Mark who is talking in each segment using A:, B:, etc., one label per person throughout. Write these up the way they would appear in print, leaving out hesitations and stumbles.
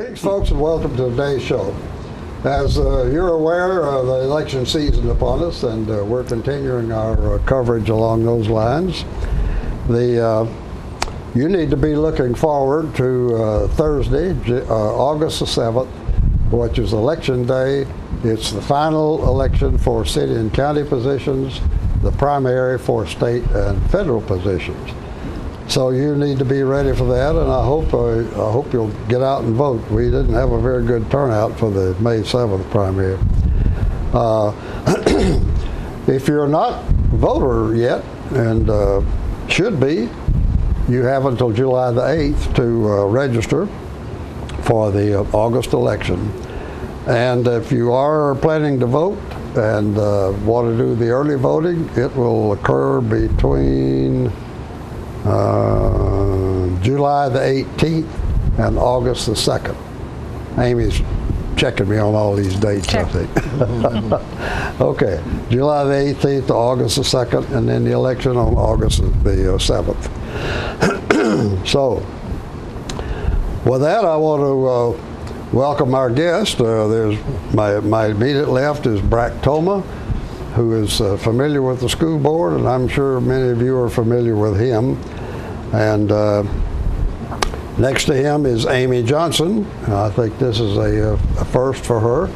A: Greetings, folks, and welcome to today's show. As you're aware, the election season upon us, and we're continuing our coverage along those lines. You need to be looking forward to Thursday, August the 7th, which is Election Day. It's the final election for city and county positions, the primary for state and federal positions. So you need to be ready for that, and I hope you'll get out and vote. We didn't have a very good turnout for the May 7th primary. If you're not a voter yet, and should be, you have until July the 8th to register for the August election. And if you are planning to vote and want to do the early voting, it will occur between July the 18th and August the 2nd. Amy's checking me on all these dates, I think. Okay, July the 18th to August the 2nd, and then the election on August the 7th. So, with that, I want to welcome our guest. There's my immediate left is Tullahoma, who is familiar with the school board, and I'm sure many of you are familiar with him. And next to him is Amy Johnson. I think this is a first for her.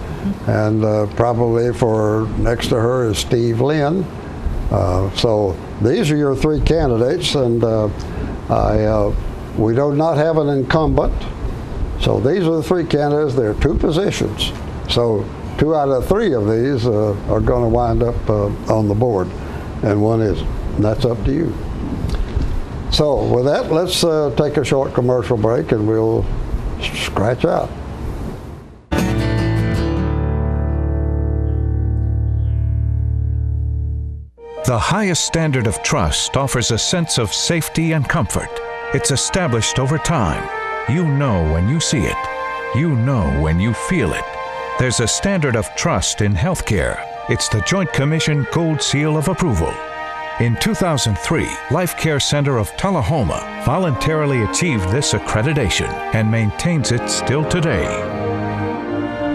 A: And probably for next to her is Steve Lynn. So these are your three candidates, and we do not have an incumbent. So these are the three candidates. There are two positions. So 2 out of 3 of these are going to wind up on the board, and one isn't. And that's up to you. So with that, let's take a short commercial break, and we'll scratch out.
B: The highest standard of trust offers a sense of safety and comfort. It's established over time. You know when you see it. You know when you feel it. There's a standard of trust in healthcare. It's the Joint Commission Gold Seal of Approval. In 2003, Life Care Center of Tullahoma voluntarily achieved this accreditation and maintains it still today.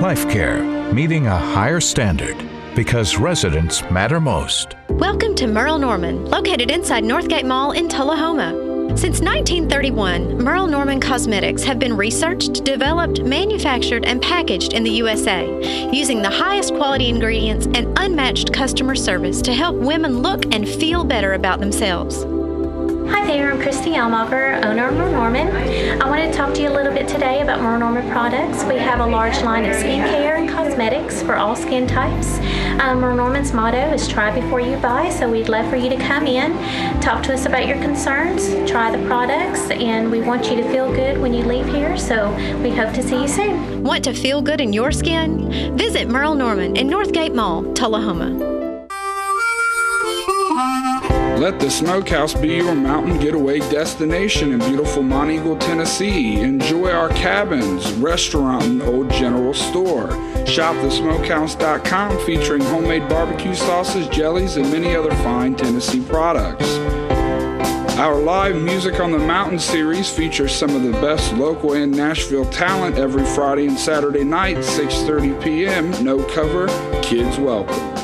B: Life Care, meeting a higher standard because residents matter most.
C: Welcome to Merle Norman, located inside Northgate Mall in Tullahoma. Since 1931, Merle Norman Cosmetics have been researched, developed, manufactured, and packaged in the USA, using the highest quality ingredients and unmatched customer service to help women look and feel better about themselves.
D: Hi there, I'm Christy Almacher, owner of Merle Norman. I want to talk to you a little bit today about Merle Norman products. We have a large line of skincare and cosmetics for all skin types. Merle Norman's motto is try before you buy, so we'd love for you to come in, talk to us about your concerns, try the products, and we want you to feel good when you leave here, so we hope to see you soon.
C: Want to feel good in your skin? Visit Merle Norman in Northgate Mall, Tullahoma.
E: Let the Smokehouse be your mountain getaway destination in beautiful Monteagle, Tennessee. Enjoy our cabins, restaurant, and old general store. Shop thesmokehouse.com featuring homemade barbecue sauces, jellies, and many other fine Tennessee products. Our live Music on the Mountain series features some of the best local and Nashville talent every Friday and Saturday night, 6:30 p.m. No cover, kids welcome.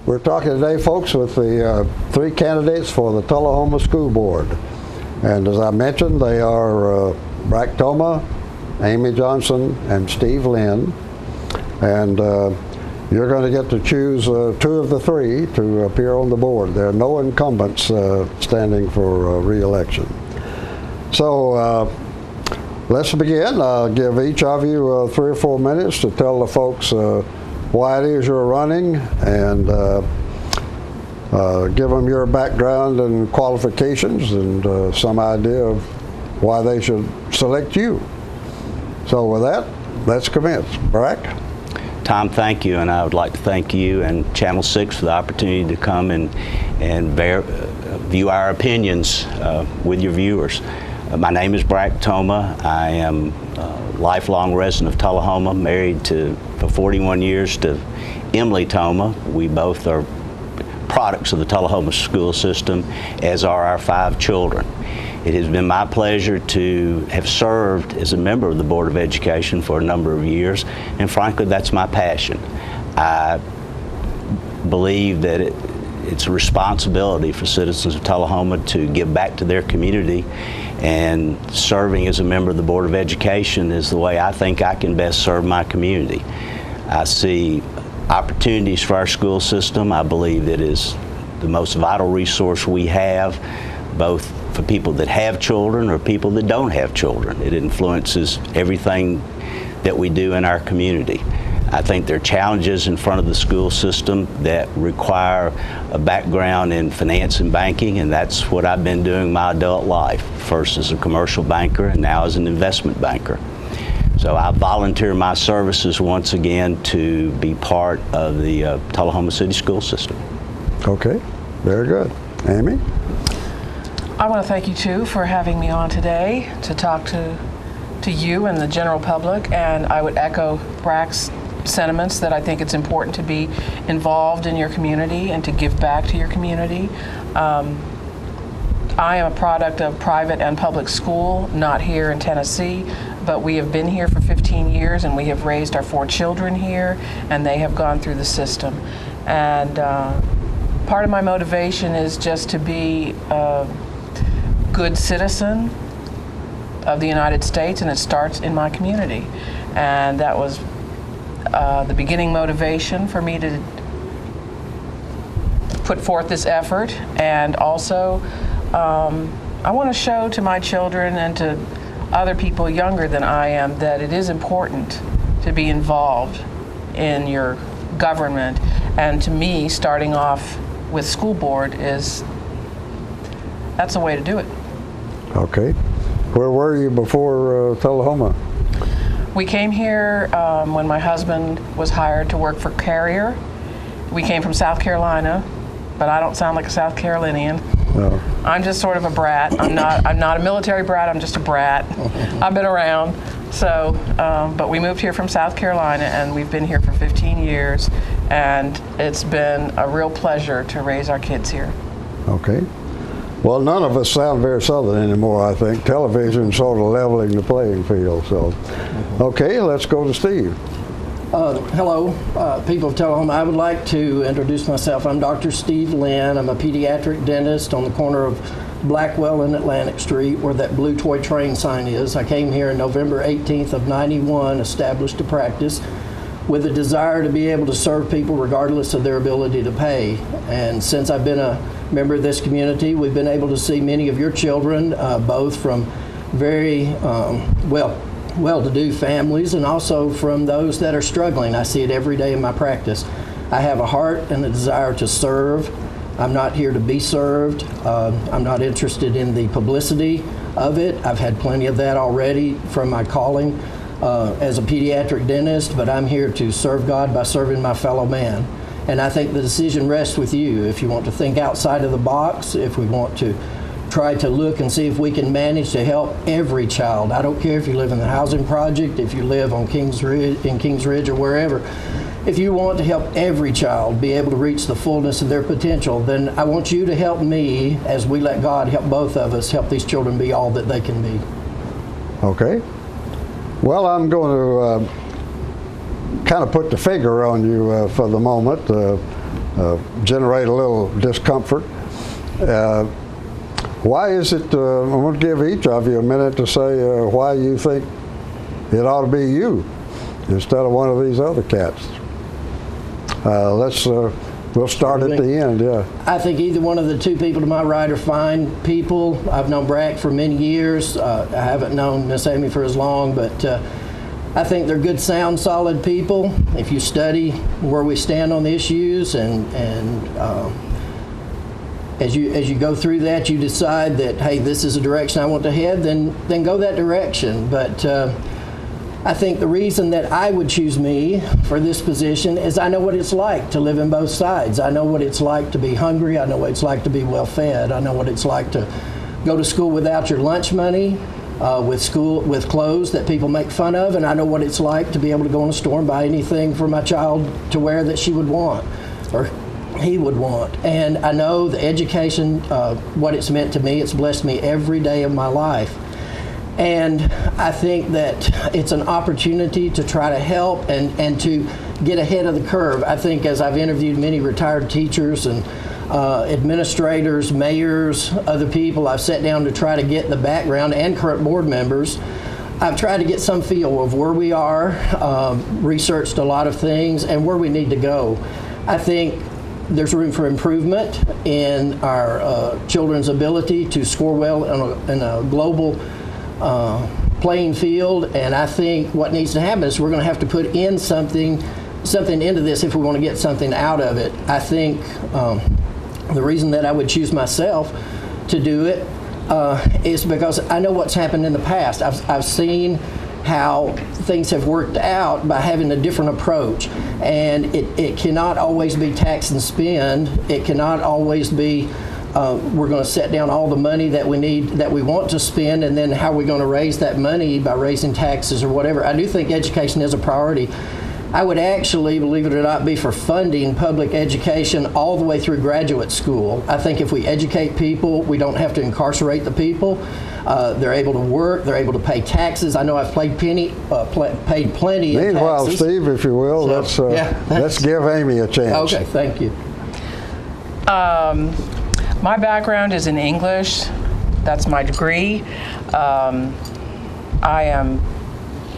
A: We're talking today, folks, with the 3 candidates for the Tullahoma School Board. And as I mentioned, they are Tullahoma, Amy Johnson, and Steve Lynn. And you're going to get to choose 2 of the 3 to appear on the board. There are no incumbents standing for re-election. So let's begin. I'll give each of you 3 or 4 minutes to tell the folks why it is you're running, and give them your background and qualifications and some idea of why they should select you. So with that, let's commence. Brack?
F: Tom, thank you, and I would like to thank you and Channel 6 for the opportunity to come and view our opinions with your viewers. My name is Tullahoma. I am a lifelong resident of Tullahoma, married for 41 years to Emily Tullahoma. We both are products of the Tullahoma school system, as are our 5 children. It has been my pleasure to have served as a member of the Board of Education for a number of years, and frankly, that's my passion. I believe that it's a responsibility for citizens of Tullahoma to give back to their community, and serving as a member of the Board of Education is the way I think I can best serve my community. I see opportunities for our school system. I believe it is the most vital resource we have, both for people that have children or people that don't have children. It influences everything that we do in our community. I think there are challenges in front of the school system that require a background in finance and banking, and that's what I've been doing my adult life, first as a commercial banker and now as an investment banker. So I volunteer my services once again to be part of the Tullahoma City school system.
A: Okay, very good. Amy?
G: I want to thank you too for having me on today to talk to you and the general public, and I would echo Brack's sentiments that I think it's important to be involved in your community and to give back to your community. I am a product of private and public school, not here in Tennessee, but we have been here for 15 years and we have raised our 4 children here, and they have gone through the system. And part of my motivation is just to be a good citizen of the United States, and it starts in my community. And that was the beginning motivation for me to put forth this effort. And also, I want to show to my children and to other people younger than I am that it is important to be involved in your government. And to me, starting off with school board that's the way to do it.
A: Okay. Where were you before Tullahoma?
G: We came here when my husband was hired to work for Carrier. We came from South Carolina, but I don't sound like a South Carolinian. No. I'm just sort of a brat. I'm not a military brat. I'm just a brat. I've been around. So, but we moved here from South Carolina, and we've been here for 15 years, and it's been a real pleasure to raise our kids here.
A: Okay. Well, none of us sound very Southern anymore, I think. Television sort of leveling the playing field. So, okay, let's go to Steve.
H: Hello, people of Tullahoma. I would like to introduce myself. I'm Dr. Steve Lynn. I'm a pediatric dentist on the corner of Blackwell and Atlantic Street, where that blue toy train sign is. I came here in November 18th of '91, established a practice with a desire to be able to serve people regardless of their ability to pay. And since I've been a member of this community, we've been able to see many of your children, both from very well-to-do families and also from those that are struggling. I see it every day in my practice. I have a heart and a desire to serve. I'm not here to be served. I'm not interested in the publicity of it. I've had plenty of that already from my calling as a pediatric dentist, but I'm here to serve God by serving my fellow man. And I think the decision rests with you. If you want to think outside of the box, if we want to try to look and see if we can manage to help every child. I don't care if you live in the housing project, if you live on Kings Ridge or wherever. If you want to help every child be able to reach the fullness of their potential, then I want you to help me as we let God help both of us help these children be all that they can be.
A: Okay. Well, I'm going to kind of put the finger on you for the moment, generate a little discomfort. Why is it, I'm going to give each of you a minute to say why you think it ought to be you instead of one of these other cats. We'll start at the end, yeah.
H: I think either one of the two people to my right are fine people. I've known Brack for many years. I haven't known Miss Amy for as long, but I think they're good, sound, solid people. If you study where we stand on the issues and as you go through that, you decide that, hey, this is a direction I want to head, then go that direction. But I think the reason that I would choose me for this position is I know what it's like to live in both sides. I know what it's like to be hungry. I know what it's like to be well fed. I know what it's like to go to school without your lunch money, with clothes that people make fun of, and I know what it's like to be able to go in a store and buy anything for my child to wear that she would want, or he would want. And I know the education, what it's meant to me, it's blessed me every day of my life. And I think that it's an opportunity to try to help and to get ahead of the curve. I think as I've interviewed many retired teachers and administrators, mayors, other people, I've sat down to try to get the background, and current board members. I've tried to get some feel of where we are, researched a lot of things, and where we need to go. I think there's room for improvement in our children's ability to score well in a global playing field, and I think what needs to happen is we're going to have to put in something into this if we want to get something out of it. I think the reason that I would choose myself to do it is because I know what's happened in the past. I've seen how things have worked out by having a different approach, and it cannot always be tax and spend. It cannot always be we're going to set down all the money that we need, that we want to spend, and then how are we going to raise that money by raising taxes or whatever. I do think education is a priority. I would actually, believe it or not, be for funding public education all the way through graduate school. I think if we educate people, we don't have to incarcerate the people. They're able to work. They're able to pay taxes. I know I've paid plenty in
A: Meanwhile,
H: taxes.
A: Steve, if you will,
H: So,
A: let's give Amy a chance.
H: Okay, thank you.
G: My background is in English. That's my degree. I am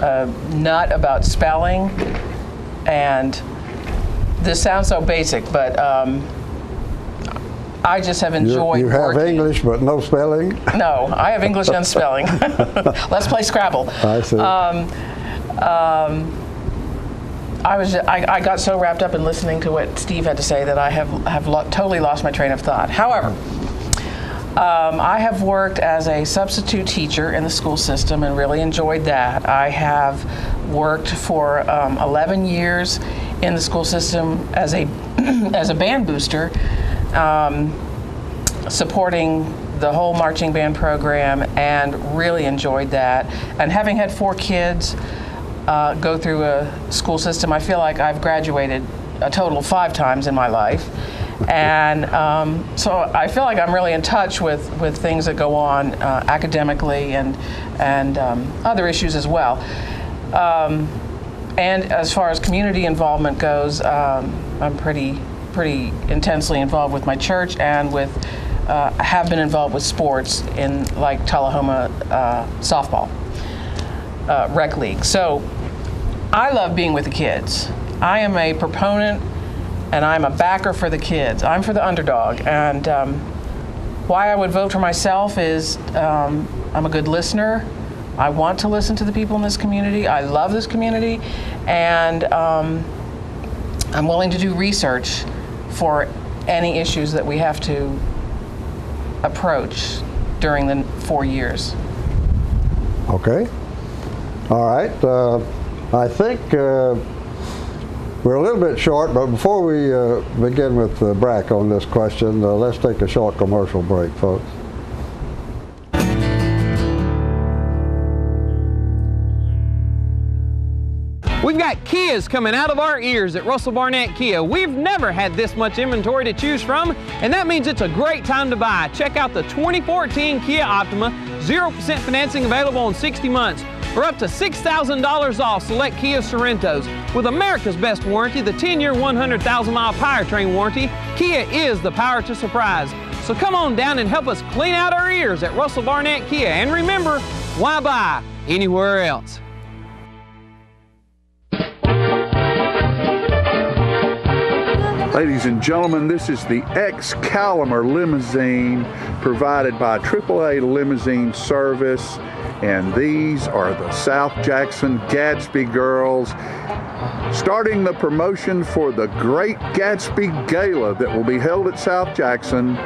G: a nut about spelling, and this sounds so basic, but I just have enjoyed
A: You have
G: working.
A: English, but no spelling?
G: No, I have English and spelling. Let's play Scrabble.
A: I see.
G: I got so wrapped up in listening to what Steve had to say that I have totally lost my train of thought. However, I have worked as a substitute teacher in the school system and really enjoyed that. I have worked for 11 years in the school system as a band booster, supporting the whole marching band program, and really enjoyed that. And having had 4 kids go through a school system, I feel like I've graduated a total of 5 times in my life. And so I feel like I'm really in touch with things that go on academically and other issues as well. And as far as community involvement goes, I'm pretty intensely involved with my church, and have been involved with sports in like Tullahoma softball rec league. So I love being with the kids. I am a proponent and I'm a backer for the kids. I'm for the underdog. And why I would vote for myself is I'm a good listener. I want to listen to the people in this community. I love this community. And I'm willing to do research for any issues that we have to approach during the 4 years.
A: Okay. All right. I think we're a little bit short, but before we begin with Brack on this question, let's take a short commercial break, folks.
I: We've got Kias coming out of our ears at Russell Barnett Kia. We've never had this much inventory to choose from, and that means it's a great time to buy. Check out the 2014 Kia Optima, 0% financing available in 60 months, or up to $6,000 off select Kia Sorrentos. With America's best warranty, the 10-year, 100,000-mile powertrain warranty, Kia is the power to surprise. So come on down and help us clean out our ears at Russell Barnett Kia. And remember, why buy anywhere else?
J: Ladies and gentlemen, this is the Excalibur limousine provided by AAA Limousine Service, and these are the South Jackson Gadsby girls, starting the promotion for the Great Gatsby Gala that will be held at South Jackson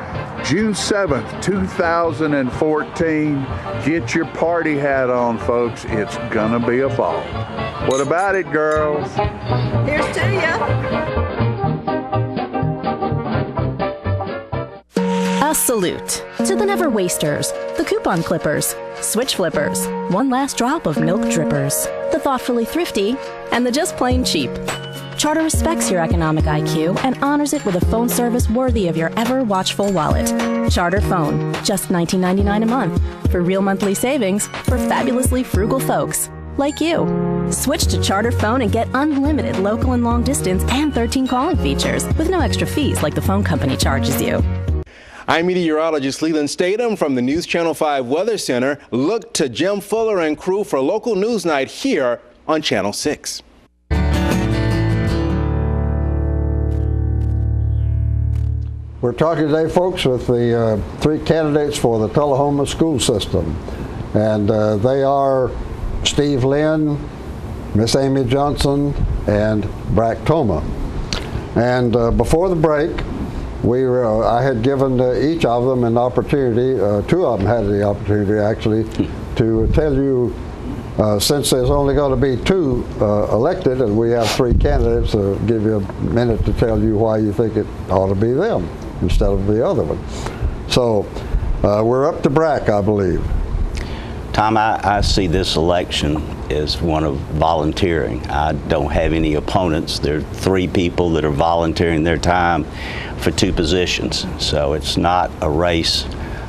J: June 7th, 2014. Get your party hat on, folks. It's gonna be a ball. What about it, girls?
K: Here's to ya. A salute to the never wasters, the coupon clippers, switch flippers, one last drop of milk drippers, the thoughtfully thrifty, and the just plain cheap. Charter respects your economic IQ and honors it with a phone service worthy of your ever-watchful wallet. Charter Phone, just $19.99 a month. For real monthly savings for fabulously frugal folks like you. Switch to Charter Phone and get unlimited local and long distance and 13 calling features with no extra fees like the phone company charges you.
L: I'm meteorologist Leland Statham from the News Channel 5 Weather Center. Look to Jim Fuller and crew for local news night here on Channel 6.
A: We're talking today, folks, with the three candidates for the Tullahoma school system. And they are Steve Lynn, Miss Amy Johnson, and Brack Thoma. And before the break, I had given each of them an opportunity, two of them had the opportunity actually, to tell you, since there's only going to be two elected and we have three candidates, give you a minute to tell you why you think it ought to be them instead of the other one. So we're up to Brack, I believe.
F: Tom, I see this election as one of volunteering. I don't have any opponents. There are three people that are volunteering their time for two positions. So it's not a race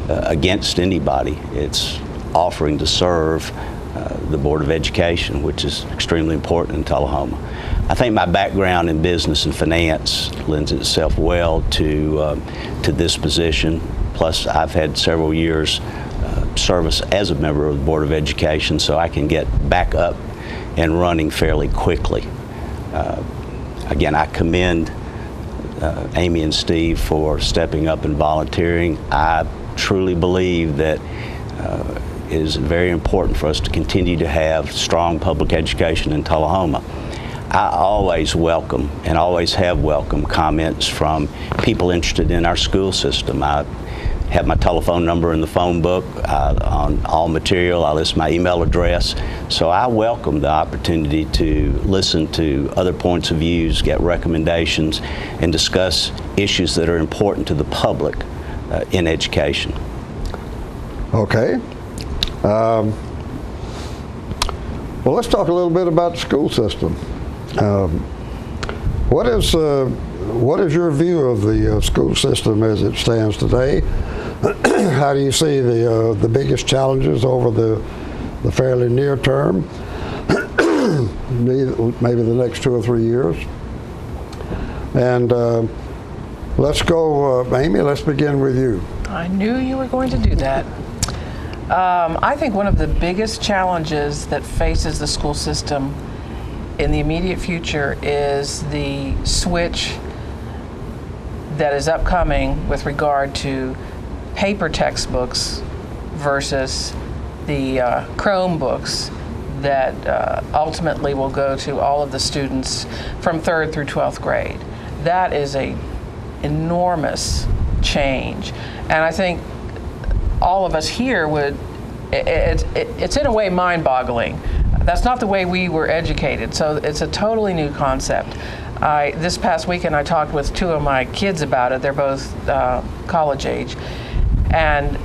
F: against anybody. It's offering to serve the Board of Education, which is extremely important in Tullahoma. I think my background in business and finance lends itself well to this position. Plus, I've had several years service as a member of the Board of Education, so I can get back up and running fairly quickly. Again, I commend Amy and Steve for stepping up and volunteering. I truly believe that it is very important for us to continue to have strong public education in Tullahoma. I always welcome and always have welcomed comments from people interested in our school system. I have my telephone number in the phone book. On all material, I list my email address. So I welcome the opportunity to listen to other points of views, get recommendations, and discuss issues that are important to the public in education.
A: Okay. Well, let's talk a little bit about the school system. What is your view of the school system as it stands today? How do you see the biggest challenges over the fairly near term, maybe the next 2 or 3 years? And let's go, Amy, let's begin with you.
G: I knew you were going to do that. I think one of the biggest challenges that faces the school system in the immediate future is the switch that is upcoming with regard to paper textbooks versus the Chromebooks that ultimately will go to all of the students from 3rd through 12th grade. That is an enormous change. And I think all of us here would, it's in a way mind-boggling. That's not the way we were educated, so it's a totally new concept. This past weekend I talked with two of my kids about it. They're both college age. And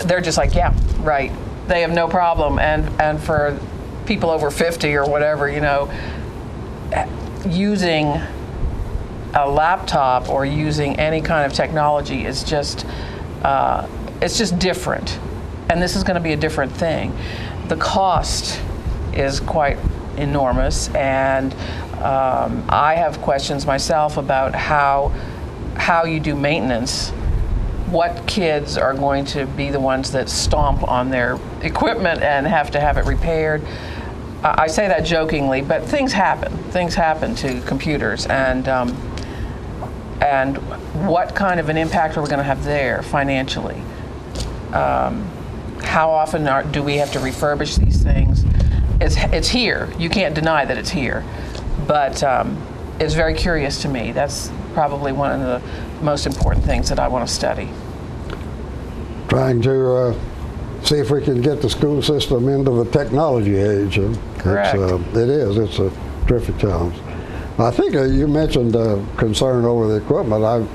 G: they're just like, yeah, right. They have no problem. And for people over 50 or whatever, you know, using a laptop or using any kind of technology is just, it's just different. And this is going to be a different thing. The cost is quite enormous, and I have questions myself about how you do maintenance. What kids are going to be the ones that stomp on their equipment and have to have it repaired? I say that jokingly, but things happen. Things happen to computers, and what kind of an impact are we going to have there financially? How often do we have to refurbish these things? It's here. You can't deny that it's here, but it's very curious to me. That's probably one of the most important things that I want to study.
A: Trying to see if we can get the school system into the technology age.
G: Correct.
A: It's a terrific challenge. I think you mentioned concern over the equipment.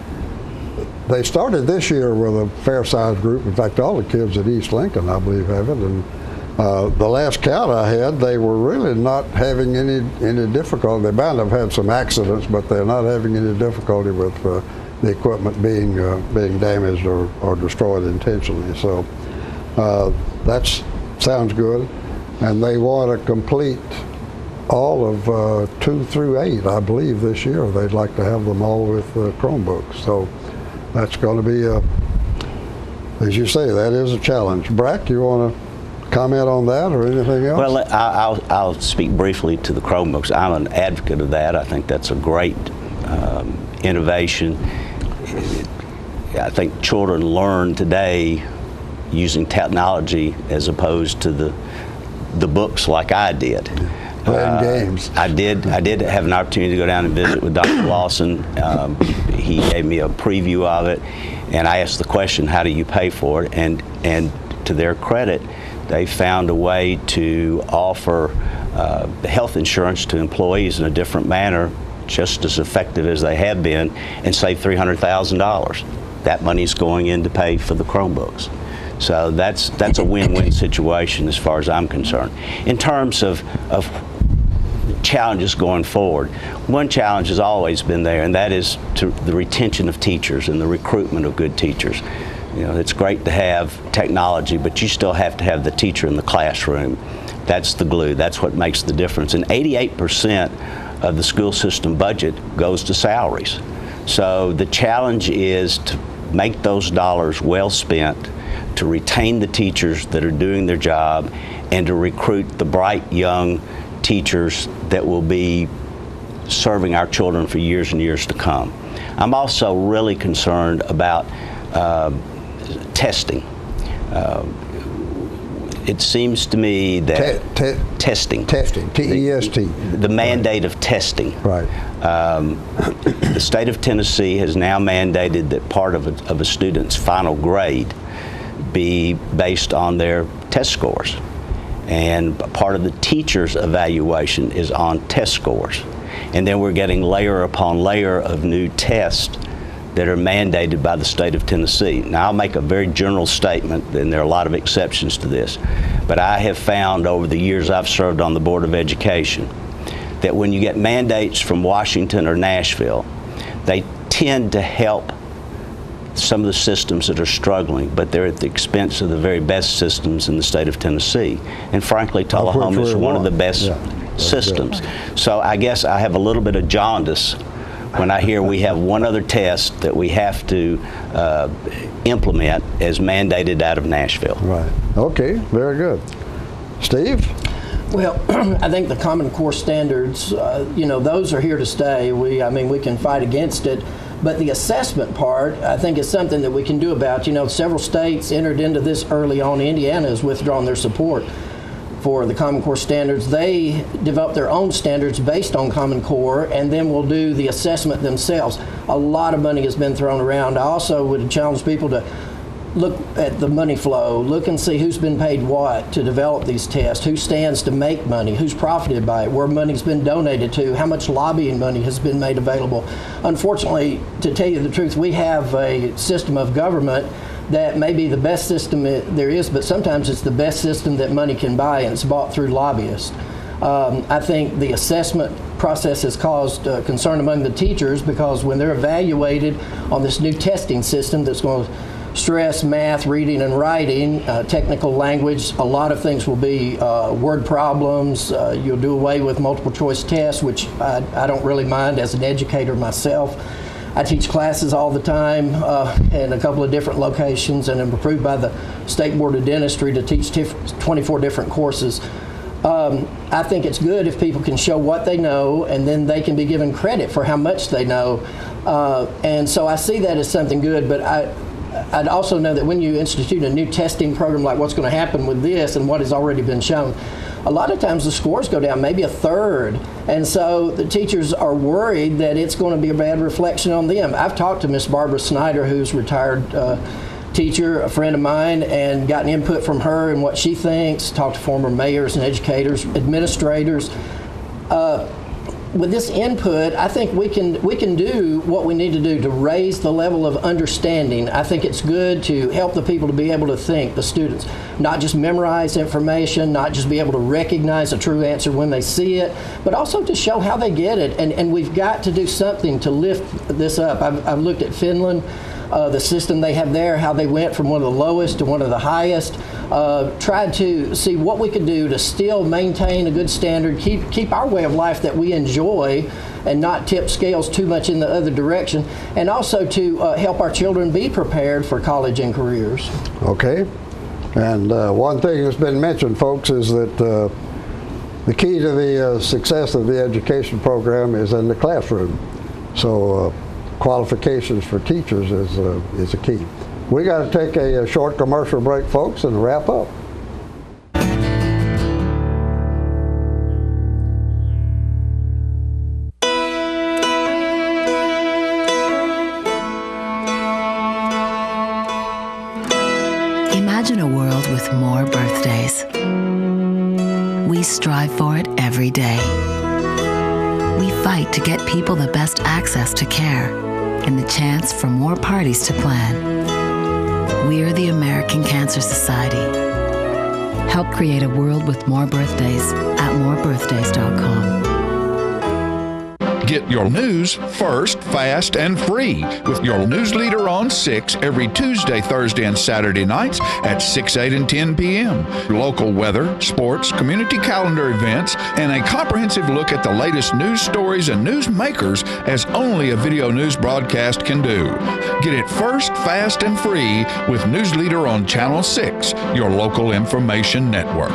A: They started this year with a fair-sized group. In fact, all the kids at East Lincoln, I believe, have it, and The last count I had, they were really not having any difficulty. They might have had some accidents, but they're not having any difficulty with the equipment being damaged or destroyed intentionally. So that sounds good. And they want to complete all of 2 through 8, I believe, this year. They'd like to have them all with Chromebooks. So that's going to be, as you say, that is a challenge. Brack, you want to comment on that or anything else?
F: Well, I'll speak briefly to the Chromebooks. I'm an advocate of that. I think that's a great innovation. I think children learn today using technology as opposed to the books like I did.
A: Playing games.
F: I did have an opportunity to go down and visit with Dr. Lawson. He gave me a preview of it, and I asked the question, how do you pay for it? And to their credit, they found a way to offer health insurance to employees in a different manner, just as effective as they have been, and save $300,000. That money's going in to pay for the Chromebooks. So that's a win-win situation as far as I'm concerned. In terms of challenges going forward, one challenge has always been there, and that is the retention of teachers and the recruitment of good teachers. You know, it's great to have technology, but you still have to have the teacher in the classroom. That's the glue. That's what makes the difference. And 88% of the school system budget goes to salaries. So the challenge is to make those dollars well spent, to retain the teachers that are doing their job, and to recruit the bright young teachers that will be serving our children for years and years to come. I'm also really concerned about testing. It seems to me that testing, T-E-S-T. The mandate of testing.
A: Right.
F: The state of Tennessee has now mandated that part of a student's final grade be based on their test scores. And part of the teacher's evaluation is on test scores. And then we're getting layer upon layer of new tests that are mandated by the state of Tennessee. Now, I'll make a very general statement, and there are a lot of exceptions to this, but I have found over the years I've served on the Board of Education that when you get mandates from Washington or Nashville, they tend to help some of the systems that are struggling, but they're at the expense of the very best systems in the state of Tennessee. And frankly, Tullahoma is one of the best systems. So I guess I have a little bit of jaundice when I hear we have one other test that we have to implement as mandated out of Nashville.
A: Right. Okay, very good. Steve?
H: Well, I think the Common Core standards, those are here to stay. We can fight against it. But the assessment part, I think, is something that we can do about. Several states entered into this early on. Indiana has withdrawn their support for the Common Core standards. They develop their own standards based on Common Core, and then will do the assessment themselves. A lot of money has been thrown around. I also would challenge people to look at the money flow, look and see who's been paid what to develop these tests, who stands to make money, who's profited by it, where money's been donated to, how much lobbying money has been made available. Unfortunately, to tell you the truth, we have a system of government that may be the best system there is, but sometimes it's the best system that money can buy, and it's bought through lobbyists. I think the assessment process has caused concern among the teachers, because when they're evaluated on this new testing system that's going to stress math, reading, and writing, technical language, a lot of things will be word problems. You'll do away with multiple choice tests, which I don't really mind as an educator myself. I teach classes all the time in a couple of different locations, and I'm approved by the State Board of Dentistry to teach 24 different courses. I think it's good if people can show what they know, and then they can be given credit for how much they know. And so I see that as something good, but I'd also know that when you institute a new testing program, like what's going to happen with this and what has already been shown, a lot of times the scores go down maybe a third, and so the teachers are worried that it's going to be a bad reflection on them. I've talked to Miss Barbara Snyder, who's a retired teacher, a friend of mine, and gotten input from her and what she thinks, talked to former mayors and educators, administrators. with this input, I think we can do what we need to do to raise the level of understanding. I think it's good to help the people to be able to think, the students, not just memorize information, not just be able to recognize a true answer when they see it, but also to show how they get it. And we've got to do something to lift this up. I've looked at Finland, the system they have there, how they went from one of the lowest to one of the highest. Tried to see what we could do to still maintain a good standard, keep our way of life that we enjoy, and not tip scales too much in the other direction, and also to help our children be prepared for college and careers.
A: Okay. And one thing that's been mentioned, folks, is that the key to the success of the education program is in the classroom. So qualifications for teachers is a key. We got to take a short commercial break, folks, and wrap up.
M: Imagine a world with more birthdays. We strive for it every day. We fight to get people the best access to care and the chance for more parties to plan. We're the American Cancer Society. Help create a world with more birthdays at morebirthdays.com.
B: Get your news first, fast, and free with your news leader on 6 every Tuesday, Thursday, and Saturday nights at 6, 8, and 10 p.m. Local weather, sports, community calendar events, and a comprehensive look at the latest news stories and news makers as only a video news broadcast can do. Get it first, fast, and free with News Leader on Channel 6, your local information network.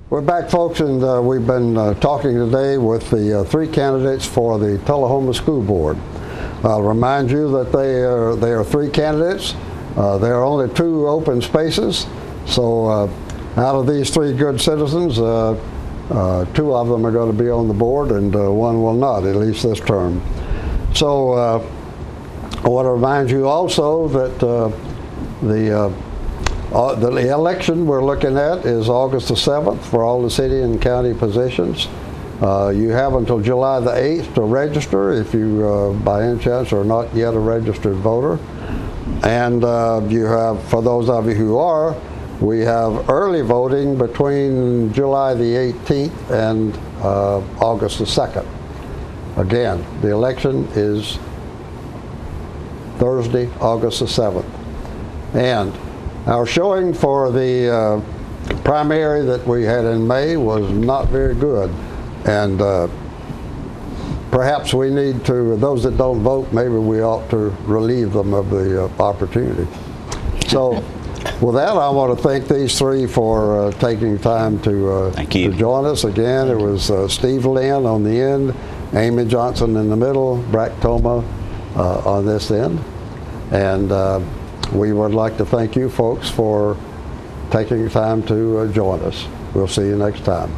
A: We're back, folks, and we've been talking today with the 3 candidates for the Tullahoma School Board. I'll remind you that they are 3 candidates. There are only 2 open spaces, so out of these 3 good citizens, 2 of them are going to be on the board and 1 will not, at least this term. So I want to remind you also that the election we're looking at is August the 7th for all the city and county positions. You have until July the 8th to register if you, by any chance, are not yet a registered voter. And you have, for those of you who are, we have early voting between July the 18th and August the 2nd. Again, the election is Thursday, August the 7th. And our showing for the primary that we had in May was not very good, and perhaps we need to, those that don't vote, maybe we ought to relieve them of the opportunity. So with that, I want to thank these 3 for taking time to join us. Again, it was Steve Lynn on the end, Amy Johnson in the middle, Brack Thoma on this end, and we would like to thank you folks for taking time to join us. We'll see you next time.